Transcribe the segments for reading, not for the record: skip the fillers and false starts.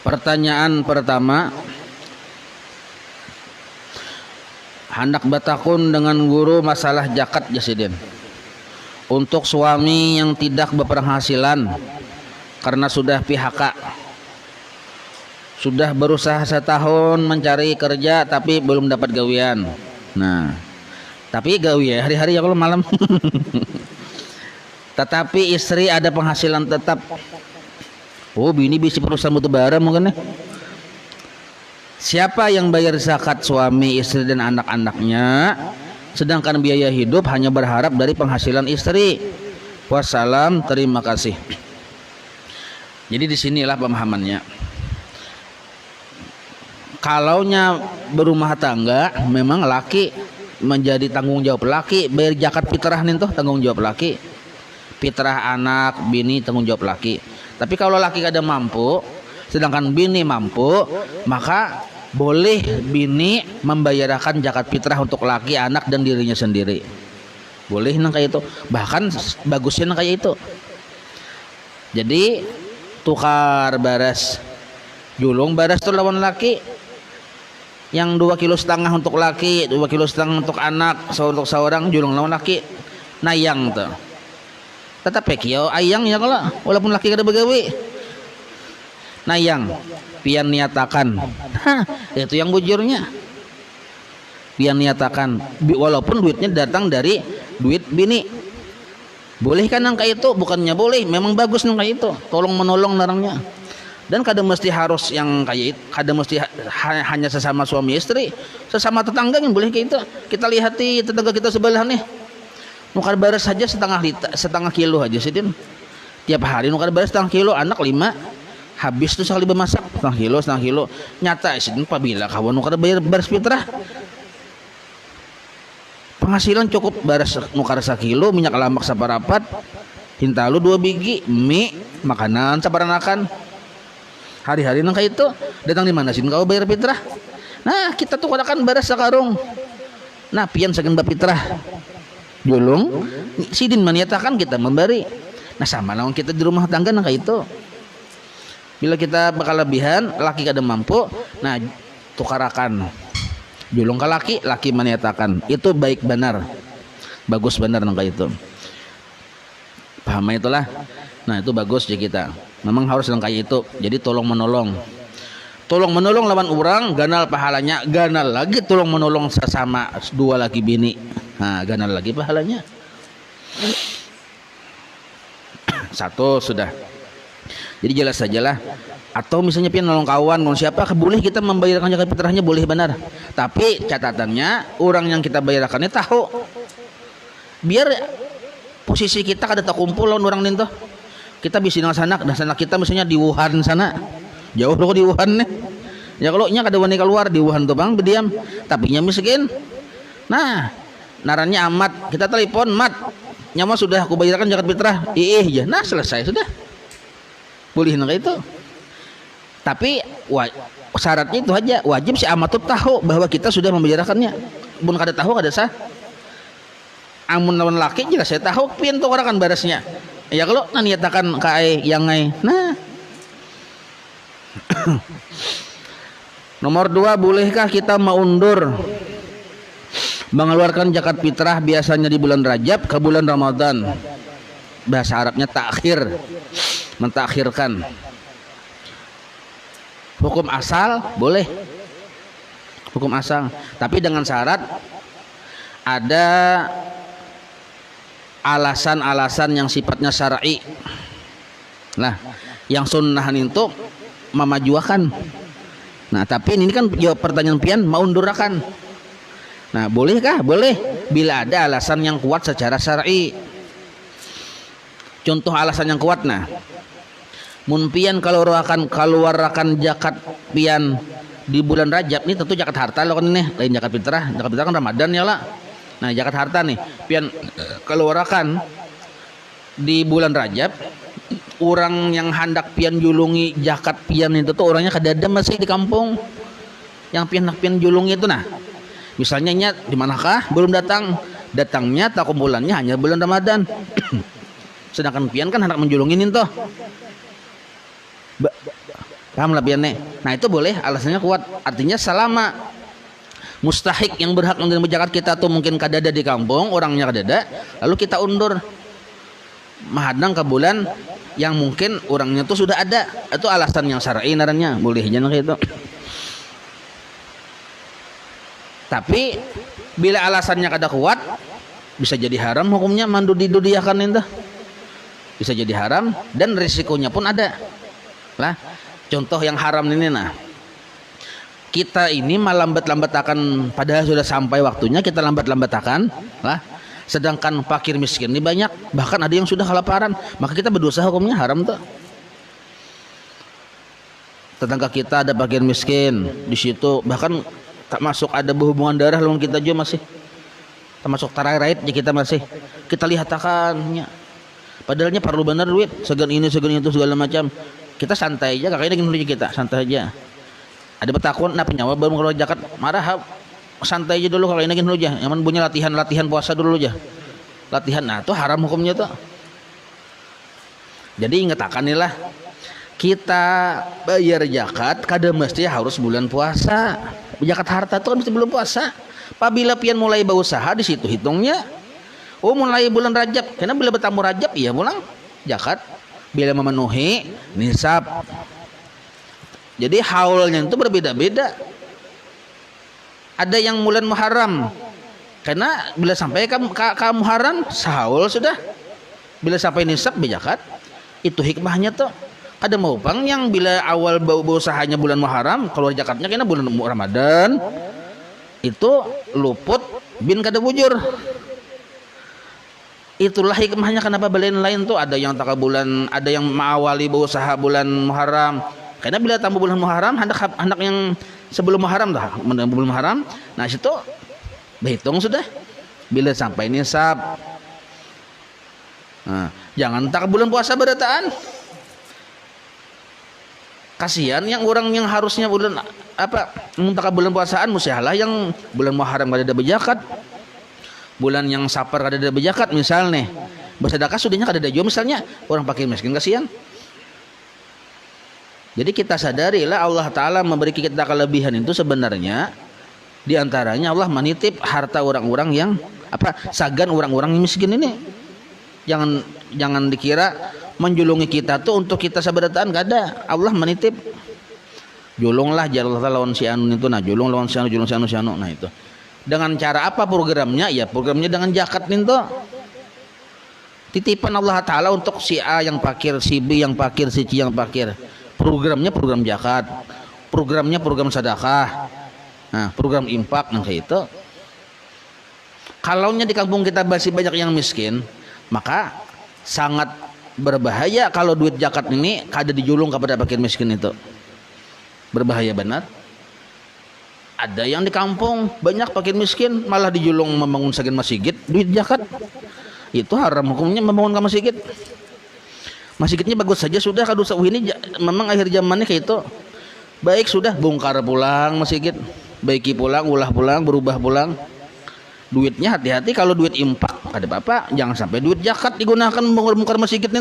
Pertanyaan pertama, hendak batakun dengan guru masalah zakat jasidin. Untuk suami yang tidak berpenghasilan karena sudah PHK, sudah berusaha setahun mencari kerja tapi belum dapat gawian. Nah, tapi gawe hari-hari ya kalau malam. Tetapi istri ada penghasilan tetap. Oh, bini bisa perusahaan batu bara mungkin ya. Siapa yang bayar zakat? Suami, istri dan anak-anaknya. Sedangkan biaya hidup hanya berharap dari penghasilan istri. Wassalam, terima kasih. Jadi disinilah pemahamannya. Kalaunya berumah tangga, memang laki menjadi tanggung jawab laki, bayar zakat fitrah nih tuh tanggung jawab laki. Fitrah anak, bini tanggung jawab laki. Tapi kalau laki kada mampu, sedangkan bini mampu, maka boleh bini membayarkan zakat fitrah untuk laki, anak dan dirinya sendiri. Boleh nang kayak itu. Bahkan bagusnya nang kayak itu. Jadi tukar baras. Julung baras tuh lawan laki. Yang 2,5 kilo untuk laki, 2,5 kilo untuk anak, untuk seorang julung lawan laki. Nayang tuh. Tetap pekio ayang ya kalau walaupun laki kada begawi. Nayang pian niatakan. Itu yang bujurnya. Pian niatakan walaupun duitnya datang dari duit bini. Boleh kan nang kayak itu? Bukannya boleh, memang bagus nang kayak itu. Tolong menolong narangnya. Dan kada mesti harus yang kayak itu, kada mesti hanya sesama suami istri, sesama tetangga yang boleh kayak itu. Kita lihat di tetangga kita sebelah nih. Nukar baras saja setengah kilo aja sih Din. Tiap hari nukar baras setengah kilo, anak 5 habis tuh sekali bermasak setengah kilo. Nyata sih apabila kawan nukar bayar baras fitrah, penghasilan cukup baras nukar 1 kilo, minyak lamak saparapat, hintalu 2 biji, mie, makanan saparanakan. Hari-hari nang kayak itu datang di mana sih kau bayar fitrah? Nah kita tuh kadakan baras sakarung. Nah pian saking fitrah julung sidin maniatakan kita memberi. Nah sama lawan kita di rumah tangga nang kayak itu. Bila kita bakal lebihan, laki kada mampu, nah tukarakan julung ke laki, laki maniatakan. Itu baik benar, bagus benar nang kayak itu. Paham itulah. Nah itu bagus ya kita. Memang harus nang kayak itu. Jadi tolong menolong. Tolong menolong lawan orang, ganal pahalanya, ganal lagi tolong menolong sesama 2 laki bini. Nah, ganal lagi pahalanya. 1 sudah. Jadi jelas sajalah. Atau misalnya pian nolong kawan, nolong siapa, boleh kita membayarkan zakat fitrahnya, boleh benar. Tapi catatannya orang yang kita bayarkannya tahu. Biar posisi kita kada terkumpul lawan orang nih tuh. Kita bisa nang sana kita misalnya di Wuhan sana. Jauh loh di Wuhan nih. Ya kalau nya kada wani keluar di Wuhan tuh bang berdiam, tapi nya miskin. Nah, narannya amat, kita telepon mat. Nyama sudah aku bayarkan zakat fitrah. Ya. Nah, selesai sudah. Boleh nang itu. Tapi syaratnya itu aja, wajib si amat tuh tahu bahwa kita sudah membayarkannya. Bun kada tahu kada sah. Amun lawan laki jelas saya tahu pian tuh orang kan barasnya. Ya kalau niatakan kae yang ngai. Nah. Nomor 2, bolehkah kita mengundur mengeluarkan zakat fitrah biasanya di bulan Rajab ke bulan Ramadan? Bahasa Arabnya takhir, mentakhirkan. Hukum asal boleh. Hukum asal, tapi dengan syarat ada alasan-alasan yang sifatnya syar'i. Nah, yang sunnahan itu memajuakan. Nah, tapi ini kan jawab pertanyaan pian mau undurakan. Nah, bolehkah? Boleh bila ada alasan yang kuat secara syar'i. Contoh alasan yang kuat, nah, mun pian kalau akan keluarkan zakat pian di bulan Rajab nih, tentu zakat harta lo kan nih, lain zakat fitrah. Zakat fitrah kan Ramadan ya lah. Nah, zakat harta nih pian keluarkan di bulan Rajab, orang yang hendak pian julungi zakat pian itu tuh orangnya kadada masih di kampung. Yang pian julungi itu, nah misalnya nya di manakah belum datang, datangnya tak kumpulannya hanya bulan Ramadan. Sedangkan pian kan hendak menjulungin itu. Paham lah biarnya. Nah itu boleh, alasannya kuat. Artinya selama mustahik yang berhak menerima zakat kita tuh mungkin kadada di kampung, orangnya kadada, lalu kita undur menghadang ke bulan yang mungkin orangnya tuh sudah ada. Itu alasan yang syar'i naranya, boleh jangan kayak itu. Tapi bila alasannya kada kuat, bisa jadi haram hukumnya mandudiakan itu. Bisa jadi haram dan risikonya pun ada. Lah, contoh yang haram ini nah. Kita ini melambat-lambatakan padahal sudah sampai waktunya kita lambat-lambatakan lah. Sedangkan fakir miskin ini banyak, bahkan ada yang sudah kelaparan, maka kita berdosa hukumnya haram tuh. Tetangga kita ada fakir miskin di situ, bahkan tak masuk ada berhubungan darah lawan kita juga masih. Termasuk tarai ya kita masih. Kita lihat akannya. Padahalnya perlu benar duit, segan ini segan itu segala macam. Kita santai aja, kakaknya gini kita santai aja. Ada petakun, nah penyawa baru mengeluarkan zakat, marah, santai aja dulu kakaknya gini aja. Yang punya latihan puasa dulu aja. Latihan, nah itu haram hukumnya tuh. Jadi ingat akan nih lah, kita bayar zakat, kada mesti harus bulan puasa. Zakat harta itu kan mesti bulan puasa. Apabila pian mulai berusaha di situ hitungnya. Oh mulai bulan Rajab, karena bila bertamu Rajab iya pulang zakat. Bila memenuhi nisab. Jadi haulnya itu berbeda-beda. Ada yang bulan Muharram, karena bila sampai ke Muharram sahaul sudah. Bila sampai nisab berzakat, itu hikmahnya tuh. Ada mau bang yang bila awal bau usahanya bulan Muharram, keluar zakatnya karena bulan Ramadan, itu luput bin kada bujur. Itulah hikmahnya kenapa belain lain tuh ada yang tak bulan, ada yang mengawali berusaha bulan Muharram. Karena bila tambah bulan Muharram, hendak yang sebelum Muharram dah, sebelum Muharram. Nah situ berhitung sudah. Bila sampai nisab. Nah, jangan tak bulan puasa berataan. Kasihan yang orang yang harusnya bulan apa, tak bulan puasaan musyalah yang bulan Muharram kada ada berzakat. Bulan yang Safar kada ada berzakat misalnya, bersedekah sudahnya kada ada juga misalnya, orang fakir miskin kasihan. Jadi kita sadarilah Allah Ta'ala memberi kita kelebihan itu sebenarnya diantaranya Allah menitip harta orang-orang yang apa, sagan orang-orang yang miskin ini. Jangan dikira menjulungi kita tuh untuk kita sabarataan, gak ada. Allah menitip julunglah jalan lawan si anu itu, nah julung lawan si anu, julung si anu, nah itu. Dengan cara apa programnya? Ya programnya dengan zakat itu. Titipan Allah Ta'ala untuk si A yang fakir, si B yang fakir, si C yang fakir. Programnya program zakat, programnya program sedekah, nah program infak, nah kayak itu. Kalaunya di kampung kita masih banyak yang miskin, maka sangat berbahaya kalau duit zakat ini kada dijulung kepada fakir miskin itu. Berbahaya benar. Ada yang di kampung banyak fakir miskin malah dijulung membangun segan masjid duit zakat. Itu haram hukumnya membangun masjid. Masjidnya bagus saja sudah, kalau ini memang akhir zamannya kayak itu. Baik sudah bongkar pulang masjid, baiki pulang, ulah pulang, berubah pulang. Duitnya hati-hati kalau duit impak ada apa-apa, jangan sampai duit zakat digunakan membongkar masjid itu.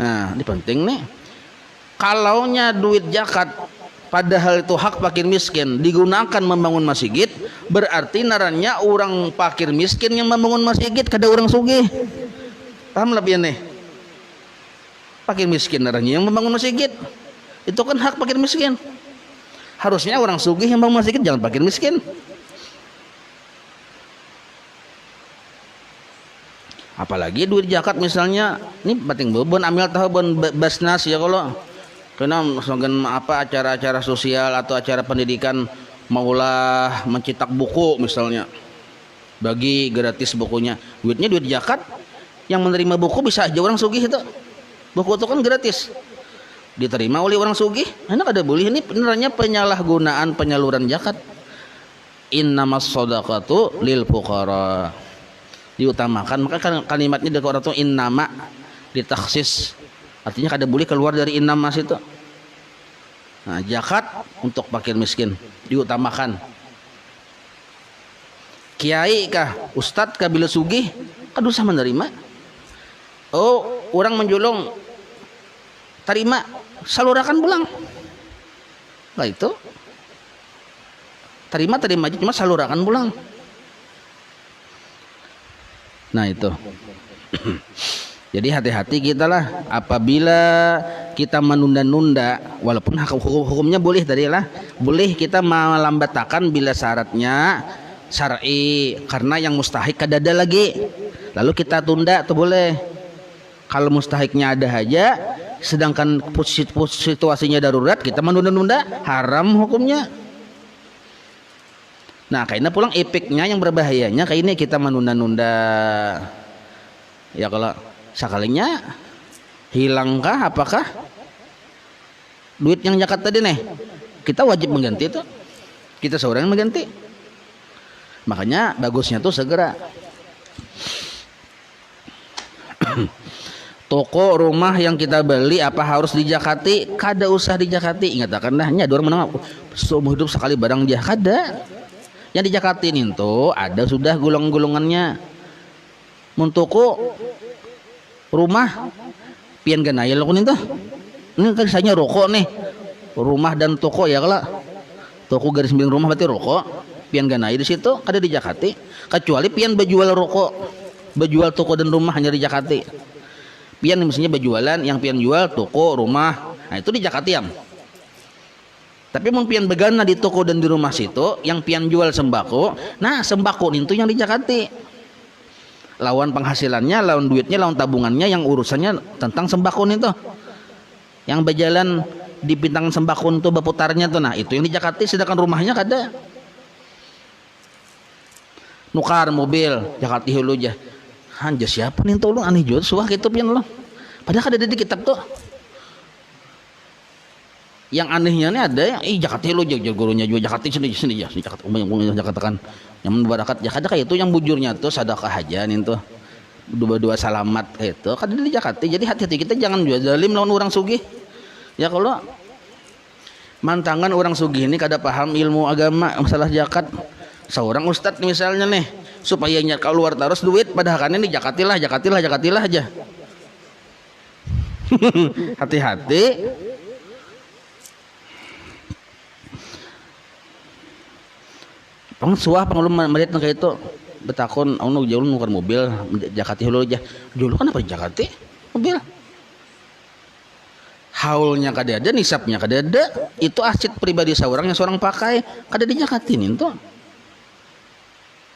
Nah, ini penting nih. Kalaunya duit zakat padahal itu hak fakir miskin digunakan membangun masjid, berarti narannya orang fakir miskin yang membangun masjid, kada orang sugih. Paham lebih nih? Fakir miskin narannya yang membangun masjid. Itu kan hak fakir miskin. Harusnya orang sugih yang membangun masjid, jangan fakir miskin. Apalagi duit zakat misalnya, ini penting beban ambil tahu bon basnas ya kalau karena misalkan apa acara-acara sosial atau acara pendidikan maulah mencetak buku misalnya, bagi gratis bukunya, duitnya duit zakat, yang menerima buku bisa aja orang sugih itu, buku itu kan gratis diterima oleh orang sugih, enak ada boleh. Ini benerannya penyalahgunaan penyaluran zakat. Innamas shadaqatu lil fuqara, diutamakan. Maka kalimatnya dari orang itu innama ditaksis, artinya kada boleh keluar dari innamas itu. Nah, zakat untuk fakir miskin diutamakan. Kiai kah, ustadz kah bila sugih, kan usah menerima. Oh, orang menjulung, terima. salurakan pulang. Nah itu terima aja, cuma salurakan pulang. Nah itu. Jadi hati-hati kita lah apabila kita menunda-nunda, walaupun hukumnya boleh tadi lah, boleh kita melambatakan bila syaratnya syar'i, karena yang mustahik kada ada lagi, lalu kita tunda tuh boleh. Kalau mustahiknya ada aja, sedangkan situasinya darurat, kita menunda-nunda, haram hukumnya. Nah kayaknya pulang epiknya yang berbahayanya kayak ini, kita menunda-nunda. Ya kalau sekalinya hilangkah apakah duit yang zakat tadi nih, kita wajib mengganti itu, kita seorang yang mengganti. Makanya bagusnya tuh segera. Toko rumah yang kita beli apa harus dijakati? Kada usah dijakati. Ingat akan dah nya orang menang seumur hidup sekali barang dia kada. Yang dijakatin itu ada sudah gulung-gulungannya. Mun toko rumah pian ganaya lo kunin tuh. Ini kan misalnya rokok nih. Rumah dan toko ya kalau toko garis miring rumah berarti rokok. Pian ganaya di situ kada dijakati. Kecuali pian berjual rokok, berjual toko dan rumah hanya dijakati. Pian misalnya berjualan, yang pian jual toko, rumah, nah itu dijakati am. Tapi mun pian begana di toko dan di rumah situ, yang pian jual sembako, nah sembako itu yang dijakati. Lawan penghasilannya, lawan duitnya, lawan tabungannya, yang urusannya tentang sembako itu. Yang berjalan di pintangan sembako itu berputarnya tuh, nah itu yang dijakati, sedangkan rumahnya kada. Nukar mobil, jakati hulu aja. Hanja siapa nih tolong aneh jual suah gitu pian lo. Padahal ada di kitab tuh. Yang anehnya nih ada yang jakati lo jaga gurunya juga jakati sini ya jakati jakatakan yang membarakat jakada kayak itu yang bujurnya tuh sedekah aja nih tuh. Dua-dua salamat kayak itu kada di jakati. Jadi hati-hati kita jangan jual zalim lawan orang sugih. Ya kalau mantangan orang sugih ini kada paham ilmu agama masalah zakat. Seorang ustadz misalnya nih supaya nyat keluar terus duit padahal kan ini jakatilah aja. Hati-hati. Pengsuah pengelum melihat kayak itu betakon anu jauh nukar mobil jakati hulu aja. Dulu kan apa jakati mobil? Haulnya kada ada, nisabnya kada ada. Itu aset pribadi seorang yang seorang pakai kada dijakatin itu.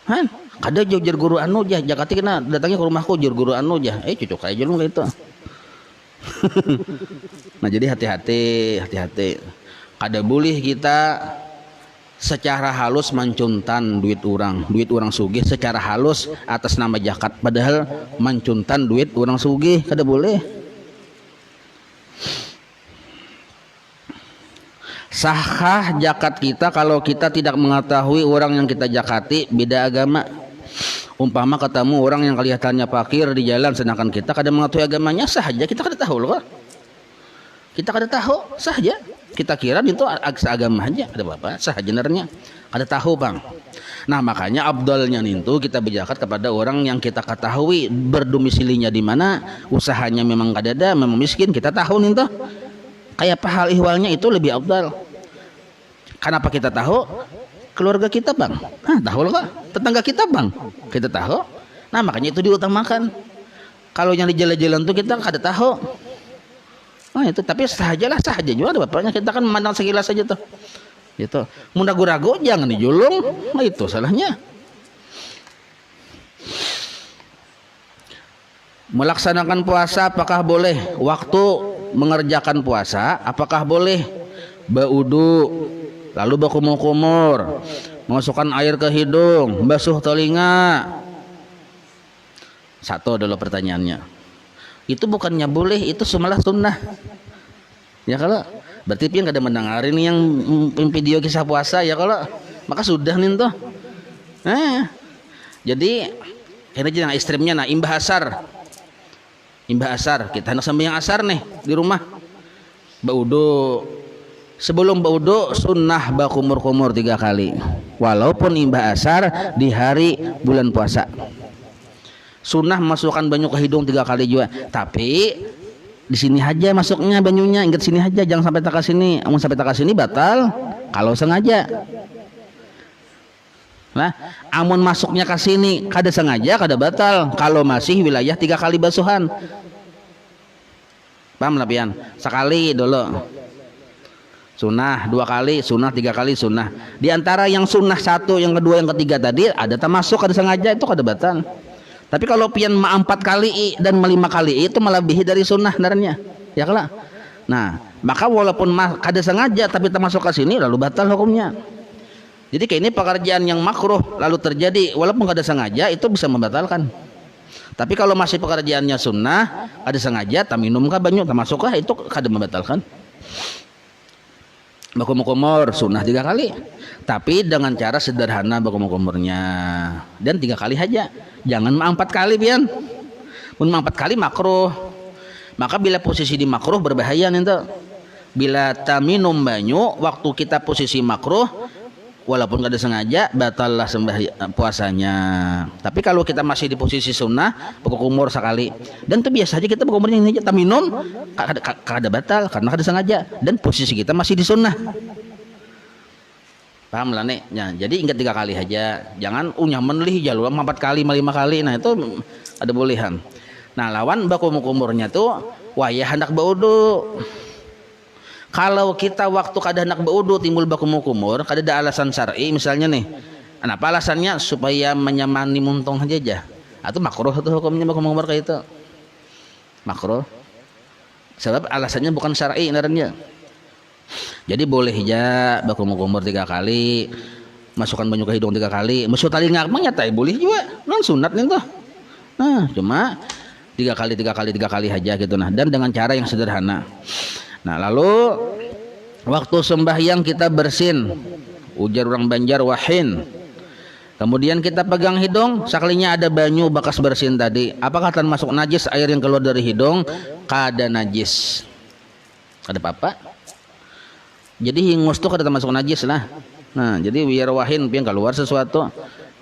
Han, kada jauh guru anu jah, jakati kena datangnya ke rumahku jauh guru anu jah, cocok aja lu kayak itu. Nah jadi hati-hati, kada boleh kita secara halus mancuntan duit orang sugih secara halus atas nama zakat, padahal mancuntan duit orang sugih kada boleh. Sahkah zakat kita kalau kita tidak mengetahui orang yang kita zakati beda agama? Umpama ketemu orang yang kelihatannya fakir di jalan sedangkan kita kada mengetahui agamanya, sah aja kita kada tahu loh. Kita kada tahu, sah aja. Kita kira itu agama aja, ada apa-apa, sah aja sebenarnya. Kada tahu, Bang. Nah, makanya abdalnya itu kita berzakat kepada orang yang kita ketahui berdomisilinya di mana, usahanya memang kada ada, memang miskin, kita tahu nih tuh. Kayak apa hal ihwalnya itu lebih abdal. Kenapa kita tahu? Keluarga kita, Bang. Tahu loh, tetangga kita, Bang. Kita tahu. Nah, makanya itu diutamakan. Kalau yang di jalan-jalan tuh kita kada tahu. Nah, itu tapi sah aja juga ada bapaknya, kita kan memandang sekilas saja tuh. Gitu. Mun ragu-ragu jangan dijulung. Nah, itu salahnya. Melaksanakan puasa apakah boleh? Waktu mengerjakan puasa apakah boleh baudu lalu berkumur-kumur, masukkan air ke hidung, basuh telinga? Satu dulu pertanyaannya. Itu bukannya boleh, itu malah sunnah. Ya kalau berarti pian kada mendengarin yang video kisah puasa ya kalau maka sudah nih tuh. Jadi ini jangan ekstrimnya. Nah, imbah asar kita hendak sembahyang asar nih di rumah, baudu. Sebelum baudu sunnah bakumur-kumur 3 kali walaupun imbah asar di hari bulan puasa. Sunnah masukkan banyu ke hidung 3 kali juga, tapi Di sini aja masuknya banyunya, ingat sini aja, jangan sampai tak ke sini. Amun sampai tak ke sini batal kalau sengaja. Nah, amun masuknya ke sini kada sengaja kada batal kalau masih wilayah 3 kali basuhan. Paham lah pian? Sekali dulu sunnah, 2 kali sunnah, 3 kali sunnah. Di antara yang sunnah 1, yang kedua, yang ketiga tadi ada termasuk kada sengaja itu kada batal. Tapi kalau pian 4 kali dan 5 kali itu melebihi dari sunnah sebenarnya. Ya kala. Nah, maka walaupun kada sengaja tapi termasuk ke sini lalu batal hukumnya. Jadi kayak ini pekerjaan yang makruh lalu terjadi walaupun kada sengaja itu bisa membatalkan. Tapi kalau masih pekerjaannya sunnah, ada sengaja taminum kah banyu termasuk kah itu kada membatalkan. Bakumur sunnah 3 kali. Tapi dengan cara sederhana bakumurnya dan 3 kali aja. Jangan 4 kali pian. Mun 4 kali makruh. Maka bila posisi di makruh berbahaya nih. Bila taminum banyu waktu kita posisi makruh walaupun kada sengaja batallah puasanya. Tapi kalau kita masih di posisi sunnah berkumur sekali dan itu biasa aja kita berkumurnya ini aja taminum kada batal karena kada sengaja dan posisi kita masih di sunnah. Paham lah nih ya, jadi ingat 3 kali aja, jangan unyah menelih jalur 4 kali 5 kali. Nah itu ada bolehan. Nah lawan bakumurnya tuh wayah hendak baudu. Kalau kita waktu kada hendak berwudu timbul bakumur, kada ada alasan syar'i misalnya nih. Kenapa alasannya? Supaya menyamani muntung aja. Atau makruh itu hukumnya bakumur kayak itu. Makruh. Sebab alasannya bukan syar'i sebenarnya. Jadi boleh aja bakumur 3 kali, masukkan banyu ke hidung 3 kali, masuk tali ngakmang nyata boleh juga. Non sunat nih tuh. Nah, cuma 3 kali aja gitu nah, dan dengan cara yang sederhana. Nah lalu waktu sembahyang kita bersin, ujar orang Banjar wahin. Kemudian kita pegang hidung, sakalinya ada banyu bekas bersin tadi. Apakah termasuk najis air yang keluar dari hidung? Kada najis. Ada apa-apa? Jadi hingus tuh kada termasuk najis lah. Nah jadi biar wahin pian keluar sesuatu.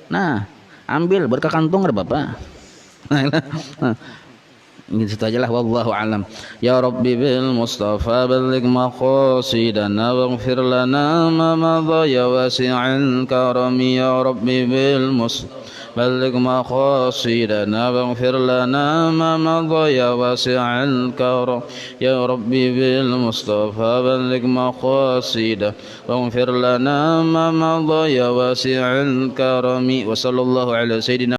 Nah ambil berkah kantung ada apa-apa. Nah, gitu aja lah wallahu alam. Ya Rabbi bil Mustafa balligh maqasidana waghfir lana ma madha ya wasi'al karami ya Rabbi bil Mustafa balligh maqasidana waghfir lana ma madha ya wasi'al karam ya Rabbi bil Mustafa balligh maqasidana waghfir lana ma madha ya wasi'al karami wa sallallahu ala sayidina